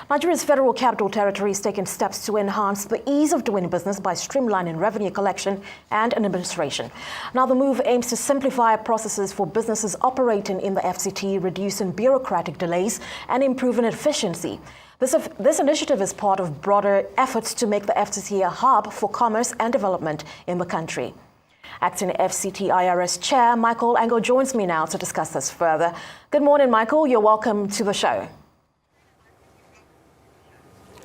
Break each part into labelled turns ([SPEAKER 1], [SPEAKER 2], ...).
[SPEAKER 1] Nigeria's Federal Capital Territory is taking steps to enhance the ease of doing business by streamlining revenue collection and administration. Now, the move aims to simplify processes for businesses operating in the FCT, reducing bureaucratic delays and improving efficiency. This initiative is part of broader efforts to make the FCT a hub for commerce and development in the country. Acting FCT-IRS Chair Michael Ango joins me now to discuss this further. Good morning, Michael. You're welcome to the show.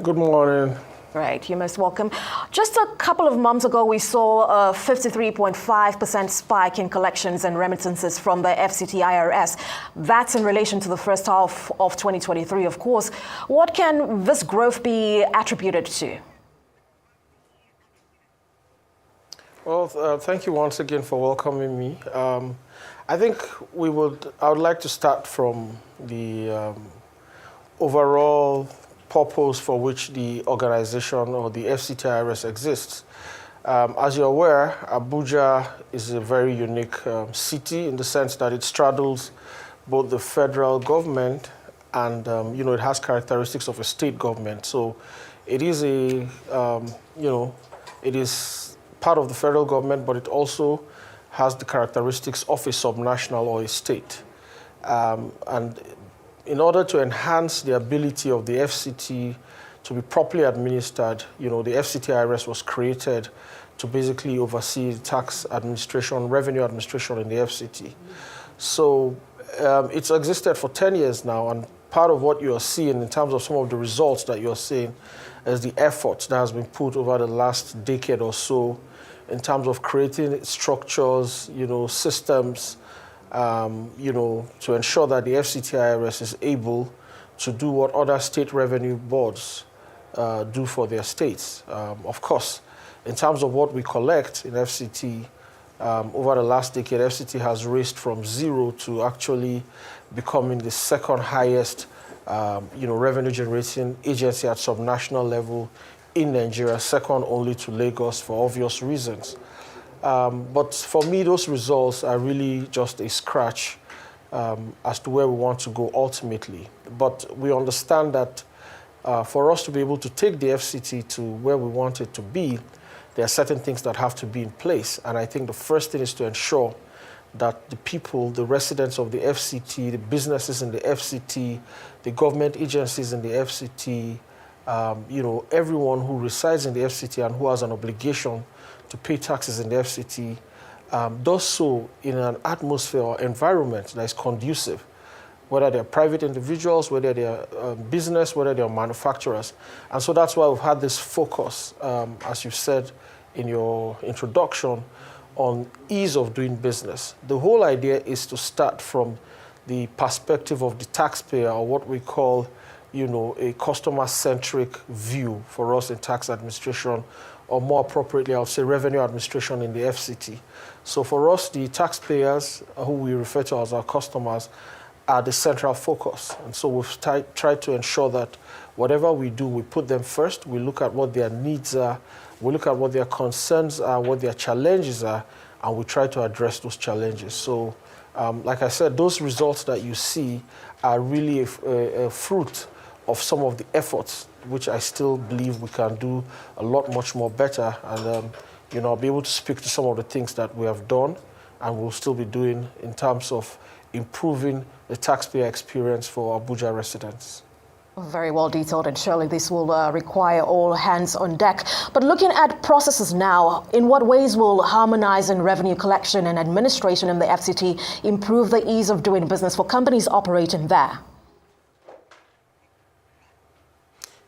[SPEAKER 2] Good morning.
[SPEAKER 1] Right, you're most welcome. Just a couple of months ago, we saw a 53.5% spike in collections and remittances from the FCT-IRS. That's in relation to the first half of 2023, of course. What can this growth be attributed to?
[SPEAKER 2] Well, thank you once again for welcoming me. I think I would like to start from the overall purpose for which the organization or the FCT-IRS exists. As you're aware, Abuja is a very unique city in the sense that it straddles both the federal government and, it has characteristics of a state government. So it is it is part of the federal government, but it also has the characteristics of a subnational or a state. And in order to enhance the ability of the FCT to be properly administered, the FCT-IRS was created to basically oversee tax administration, revenue administration in the FCT. So it's existed for 10 years now, and part of what you're seeing in terms of some of the results that you're seeing is the effort that has been put over the last decade or so in terms of creating structures, systems, to ensure that the FCT-IRS is able to do what other state revenue boards do for their states. Of course, in terms of what we collect in FCT, over the last decade, FCT has raised from zero to actually becoming the second highest, revenue generating agency at subnational level in Nigeria, second only to Lagos for obvious reasons. But for me, those results are really just a scratch as to where we want to go ultimately. But we understand that for us to be able to take the FCT to where we want it to be, there are certain things that have to be in place. And I think the first thing is to ensure that the people, the residents of the FCT, the businesses in the FCT, the government agencies in the FCT, everyone who resides in the FCT and who has an obligation to pay taxes in the FCT does so in an atmosphere or environment that is conducive, whether they're private individuals, whether they're business, whether they're manufacturers. And so that's why we've had this focus, as you said in your introduction, on ease of doing business. The whole idea is to start from the perspective of the taxpayer, or what we call a customer-centric view for us in tax administration, or more appropriately, I would say revenue administration in the FCT. So for us, the taxpayers, who we refer to as our customers, are the central focus. And so we've tried to ensure that whatever we do, we put them first. We look at what their needs are. We look at what their concerns are, what their challenges are, and we try to address those challenges. So like I said, those results that you see are really a fruit of some of the efforts, which I still believe we can do a lot much more better. And, I'll be able to speak to some of the things that we have done and we'll still be doing in terms of improving the taxpayer experience for Abuja residents.
[SPEAKER 1] Very well detailed, and surely this will require all hands on deck. But looking at processes now, in what ways will harmonizing revenue collection and administration in the FCT improve the ease of doing business for companies operating there?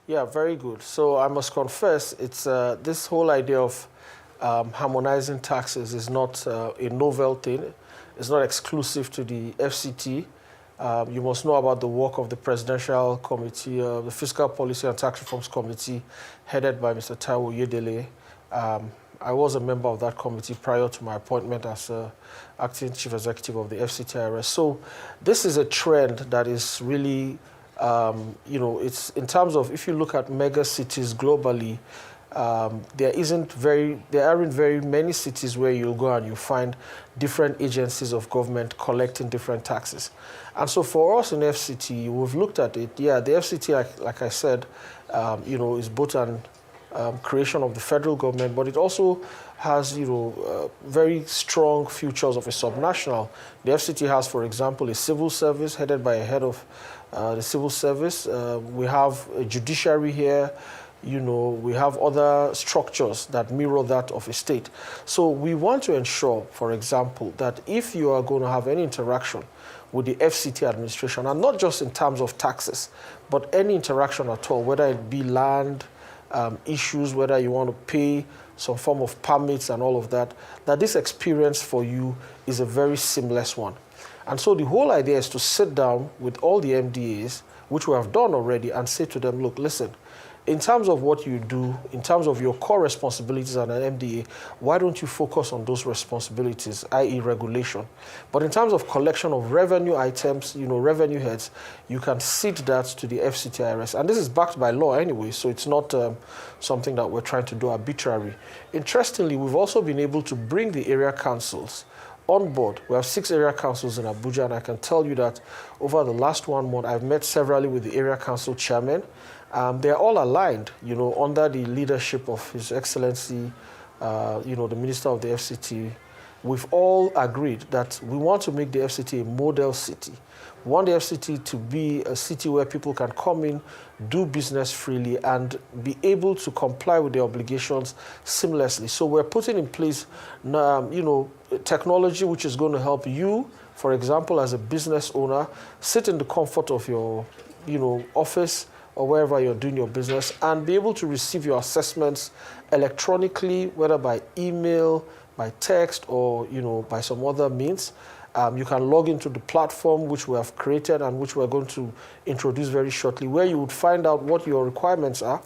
[SPEAKER 2] Yeah, very good. So I must confess, it's this whole idea of harmonizing taxes is not a novel thing. It's not exclusive to the FCT. You must know about the work of the Presidential Committee, the Fiscal Policy and Tax Reforms Committee, headed by Mr. Taiwo Oyedele. I was a member of that committee prior to my appointment as acting chief executive of the FCT-IRS. So this is a trend that is really, it's in terms of, if you look at mega cities globally, there aren't very many cities where you'll go and you find different agencies of government collecting different taxes. And so for us in FCT, we've looked at it. Yeah, the FCT, like I said, is both an creation of the federal government, but it also has, very strong features of a subnational. The FCT has, for example, a civil service headed by a head of the civil service. We have a judiciary here. We have other structures that mirror that of a state. So we want to ensure, for example, that if you are going to have any interaction with the FCT administration, and not just in terms of taxes, but any interaction at all, whether it be land issues, whether you want to pay some form of permits and all of that, that this experience for you is a very seamless one. And so the whole idea is to sit down with all the MDAs, which we have done already, and say to them, look, listen, in terms of what you do, in terms of your core responsibilities as an MDA, why don't you focus on those responsibilities, i.e. regulation? But in terms of collection of revenue items, revenue heads, you can cede that to the FCT-IRS. And this is backed by law anyway, so it's not something that we're trying to do arbitrarily. Interestingly, we've also been able to bring the area councils on board. We have 6 area councils in Abuja, and I can tell you that over the last 1 month, I've met severally with the area council chairmen. They're all aligned, under the leadership of His Excellency, the Minister of the FCT. We've all agreed that we want to make the FCT a model city. We want the FCT to be a city where people can come in, do business freely, and be able to comply with their obligations seamlessly. So we're putting in place, technology which is going to help you, for example, as a business owner, sit in the comfort of your, office, or wherever you're doing your business, and be able to receive your assessments electronically, whether by email, by text, or by some other means. You can log into the platform which we have created and which we're going to introduce very shortly, where you would find out what your requirements are,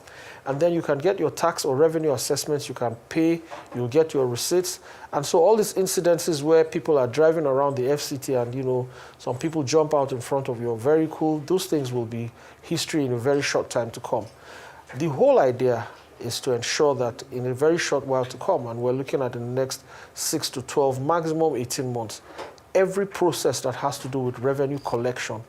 [SPEAKER 2] and then you can get your tax or revenue assessments, you can pay, you'll get your receipts. And so all these incidences where people are driving around the FCT and, some people jump out in front of you, very cool, those things will be history in a very short time to come. The whole idea is to ensure that in a very short while to come, and we're looking at in the next 6 to 12, maximum 18 months, every process that has to do with revenue collection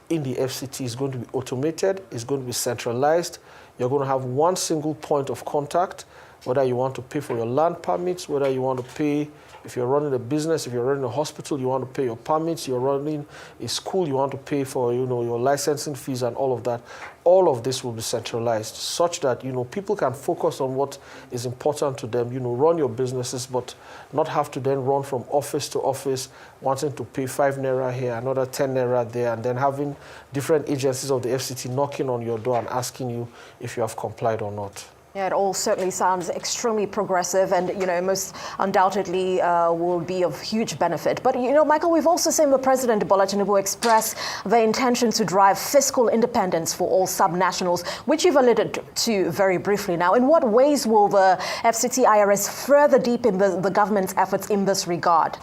[SPEAKER 2] in the FCT is going to be automated, is going to be centralized. You're going to have one single point of contact, whether you want to pay for your land permits, whether you want to pay, if you're running a business, if you're running a hospital, you want to pay your permits, you're running a school, you want to pay for, your licensing fees and all of that. All of this will be centralized such that, people can focus on what is important to them, run your businesses, but not have to then run from office to office, wanting to pay 5 naira here, another 10 naira there, and then having different agencies of the FCT knocking on your door and asking you if you have complied or not.
[SPEAKER 1] Yeah, it all certainly sounds extremely progressive and, most undoubtedly will be of huge benefit. But, Michael, we've also seen the President Bola Tinubu express the intention to drive fiscal independence for all subnationals, which you've alluded to very briefly now. In what ways will the FCT-IRS further deepen the government's efforts in this regard?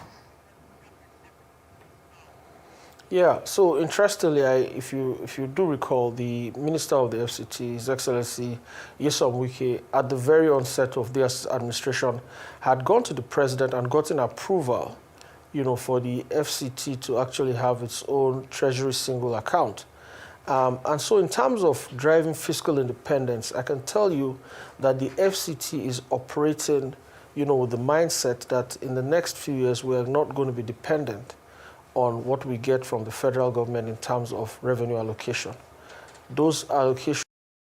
[SPEAKER 2] Yeah, so interestingly, if you do recall, the Minister of the FCT, His Excellency Nyesom Wike, at the very onset of this administration, had gone to the President and gotten approval, for the FCT to actually have its own Treasury single account. And so in terms of driving fiscal independence, I can tell you that the FCT is operating, with the mindset that in the next few years, we are not going to be dependent on what we get from the federal government in terms of revenue allocation. Those allocations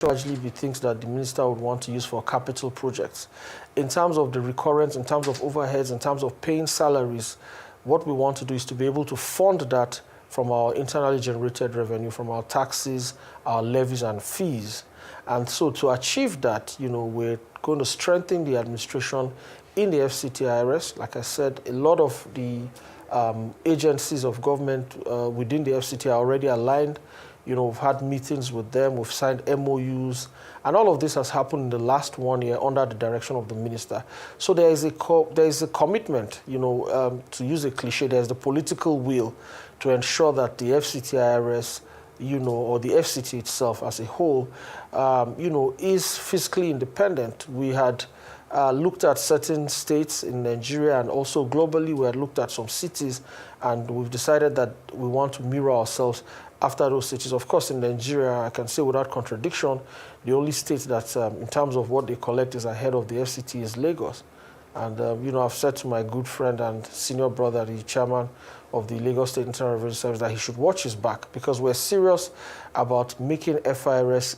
[SPEAKER 2] will largely be things that the minister would want to use for capital projects. In terms of the recurrence, in terms of overheads, in terms of paying salaries, what we want to do is to be able to fund that from our internally generated revenue, from our taxes, our levies and fees. And so to achieve that, we're going to strengthen the administration in the FCT-IRS. Like I said, a lot of the agencies of government within the FCT are already aligned. We've had meetings with them, we've signed MOUs, and all of this has happened in the last 1 year under the direction of the minister. So there is a commitment, to use a cliche, there's the political will to ensure that the FCT-IRS or the FCT itself as a whole, is fiscally independent. We had looked at certain states in Nigeria and also globally. We had looked at some cities, and we've decided that we want to mirror ourselves after those cities. Of course, in Nigeria, I can say without contradiction, the only state that, in terms of what they collect, is ahead of the FCT is Lagos. And, I've said to my good friend and senior brother, the chairman of the Lagos State Internal Revenue Service, that he should watch his back, because we're serious about making FCT-IRS,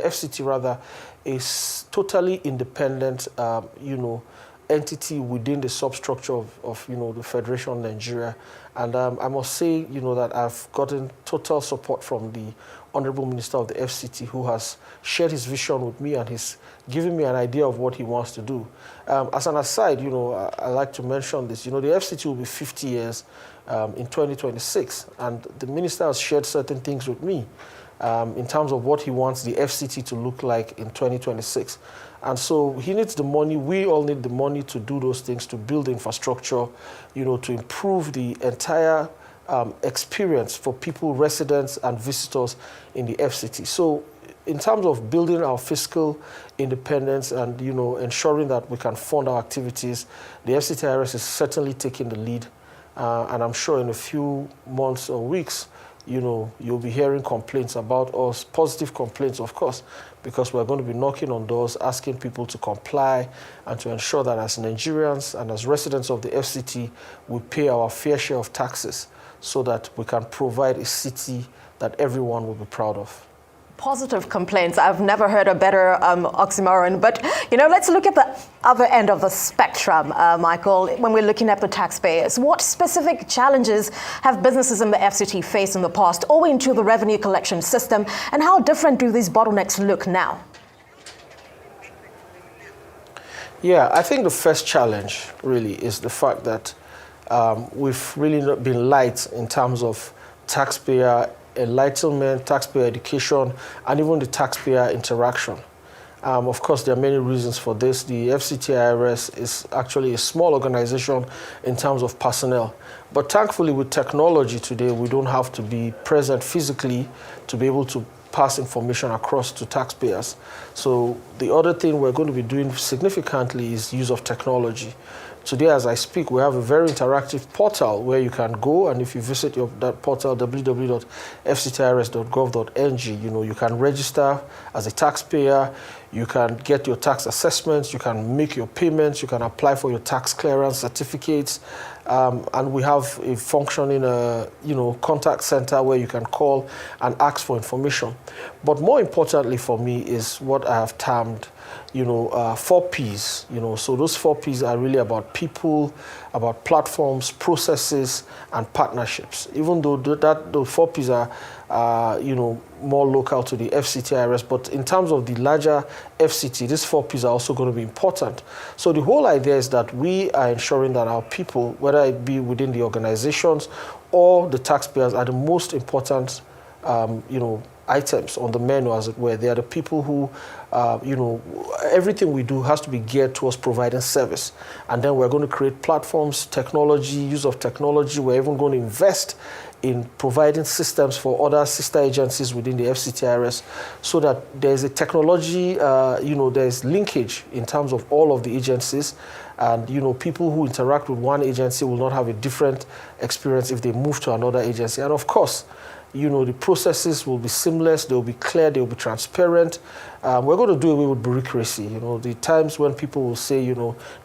[SPEAKER 2] FCT rather, a totally independent, entity within the substructure of the Federation of Nigeria. And I must say, that I've gotten total support from the Honorable Minister of the FCT, who has shared his vision with me and he's given me an idea of what he wants to do. As an aside, I like to mention this. The FCT will be 50 years in 2026, and the Minister has shared certain things with me in terms of what he wants the FCT to look like in 2026. And so he needs the money. We all need the money to do those things, to build infrastructure, to improve the entire experience for people, residents and visitors in the FCT. So in terms of building our fiscal independence and, ensuring that we can fund our activities, the FCT-IRS is certainly taking the lead. And I'm sure in a few months or weeks, you'll be hearing complaints about us, positive complaints, of course, because we're going to be knocking on doors, asking people to comply and to ensure that as Nigerians and as residents of the FCT, we pay our fair share of taxes so that we can provide a city that everyone will be proud of.
[SPEAKER 1] Positive complaints. I've never heard a better oxymoron. But, let's look at the other end of the spectrum, Michael, when we're looking at the taxpayers. What specific challenges have businesses in the FCT faced in the past owing to the revenue collection system, and how different do these bottlenecks look now?
[SPEAKER 2] Yeah, I think the first challenge really is the fact that we've really not been light in terms of taxpayer enlightenment, taxpayer education, and even the taxpayer interaction. Of course, there are many reasons for this. The FCT-IRS is actually a small organization in terms of personnel. But thankfully, with technology today, we don't have to be present physically to be able to pass information across to taxpayers. So the other thing we're going to be doing significantly is use of technology. Today, as I speak, we have a very interactive portal where you can go, and if you visit that portal, www.fctirs.gov.ng, you can register as a taxpayer, you can get your tax assessments, you can make your payments, you can apply for your tax clearance certificates, and we have a functioning, contact center where you can call and ask for information. But more importantly for me is what I have termed 4 Ps, so those 4 Ps are really about people, about platforms, processes, and partnerships. Even though those 4 Ps are, more local to the FCT-IRS, but in terms of the larger FCT, these 4 Ps are also going to be important. So the whole idea is that we are ensuring that our people, whether it be within the organizations or the taxpayers, are the most important, items on the menu, as it were. They are the people who, everything we do has to be geared towards providing service. And then we're going to create platforms, technology, use of technology. We're even going to invest in providing systems for other sister agencies within the FCT-IRS so that there's a technology, there's linkage in terms of all of the agencies. And, people who interact with one agency will not have a different experience if they move to another agency. And of course, the processes will be seamless, they'll be clear, they'll be transparent. We're going to do away with bureaucracy. The times when people will say,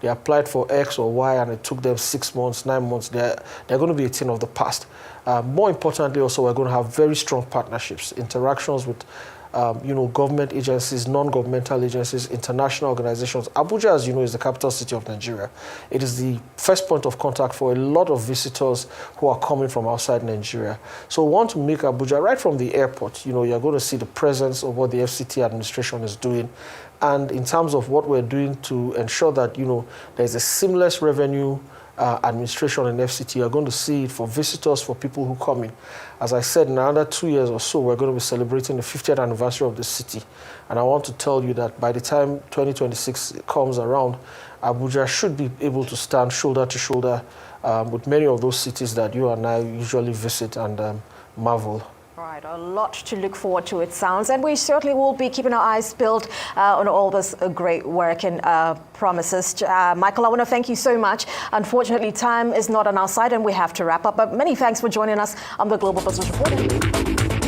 [SPEAKER 2] they applied for X or Y and it took them 6 months, 9 months, they're going to be a thing of the past. More importantly, also, we're going to have very strong partnerships, interactions with government agencies, non-governmental agencies, international organizations. Abuja, as you know, is the capital city of Nigeria. It is the first point of contact for a lot of visitors who are coming from outside Nigeria. So we want to make Abuja, right from the airport, you're going to see the presence of what the FCT administration is doing. And in terms of what we're doing to ensure that, there's a seamless revenue administration in FCT, you're going to see it for visitors, for people who come in. As I said, in another 2 years or so, we're going to be celebrating the 50th anniversary of the city. And I want to tell you that by the time 2026 comes around, Abuja should be able to stand shoulder to shoulder with many of those cities that you and I usually visit and marvel.
[SPEAKER 1] Right, a lot to look forward to, it sounds, and we certainly will be keeping our eyes peeled on all this great work and promises. Michael, I want to thank you so much. Unfortunately, time is not on our side and we have to wrap up, but many thanks for joining us on the Global Business Report.